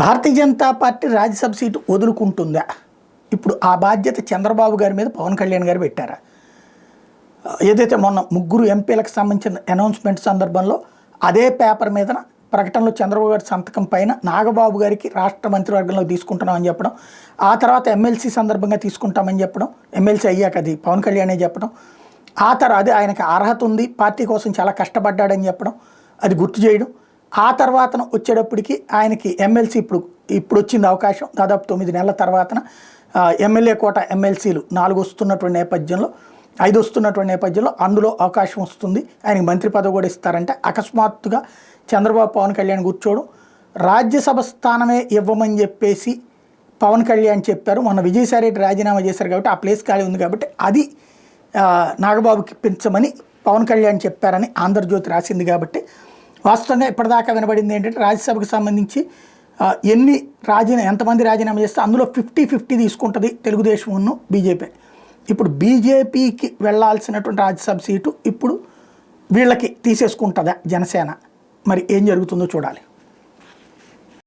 Bharatiya Janata party Rajya Sabha seat వదులుకుంటుందా? ఇప్పుడు ఆ బాధ్యత చంద్రబాబు గారి మీద పవన్ కళ్యాణ్ గారు పెట్టారా? ఏదైతే మొన్న ముగ్గురు ఎంపీలకు సంబంధించిన అనౌన్స్మెంట్ సందర్భంలో అదే పేపర్ మీద ప్రకటనలో చంద్రబాబు గారి సంతకం పైన నాగబాబు గారికి రాష్ట్ర మంత్రివర్గంలో తీసుకుంటున్నామని చెప్పడం, ఆ తర్వాత ఎమ్మెల్సీ సందర్భంగా తీసుకుంటామని చెప్పడం, ఎమ్మెల్సీ అయ్యాక అది పవన్ కళ్యాణే చెప్పడం, ఆ తర్వాత అది ఆయనకి అర్హత ఉంది, పార్టీ కోసం చాలా కష్టపడ్డాడని చెప్పడం, అది గుర్తు చేయడం, ఆ తర్వాత వచ్చేటప్పటికి ఆయనకి ఎమ్మెల్సీ ఇప్పుడు వచ్చింది అవకాశం. దాదాపు 9 నెలల తర్వాతన ఎమ్మెల్యే కోట ఎమ్మెల్సీలు 4 వస్తున్నటువంటి నేపథ్యంలో 5 వస్తున్నటువంటి నేపథ్యంలో అందులో అవకాశం వస్తుంది, ఆయనకి మంత్రి పదవి కూడా ఇస్తారంటే అకస్మాత్తుగా చంద్రబాబు పవన్ కళ్యాణ్ కూర్చోవడం, రాజ్యసభ స్థానమే ఇవ్వమని చెప్పేసి పవన్ కళ్యాణ్ చెప్పారు. మొన్న విజయసాయిరెడ్డి రాజీనామా చేశారు కాబట్టి ఆ ప్లేస్ ఖాళీ ఉంది కాబట్టి అది నాగబాబుకి పెంచమని పవన్ కళ్యాణ్ చెప్పారని ఆంధ్రజ్యోతి రాసింది. కాబట్టి వాస్తవంగా ఇప్పటిదాకా వినబడింది ఏంటంటే రాజ్యసభకు సంబంధించి ఎంతమంది రాజీనామా చేస్తే అందులో 50-50 తీసుకుంటుంది తెలుగుదేశం బీజేపీ. ఇప్పుడు బీజేపీకి వెళ్లాల్సినటువంటి రాజ్యసభ సీటు ఇప్పుడు వీళ్ళకి తీసేసుకుంటుందా జనసేన? మరి ఏం జరుగుతుందో చూడాలి.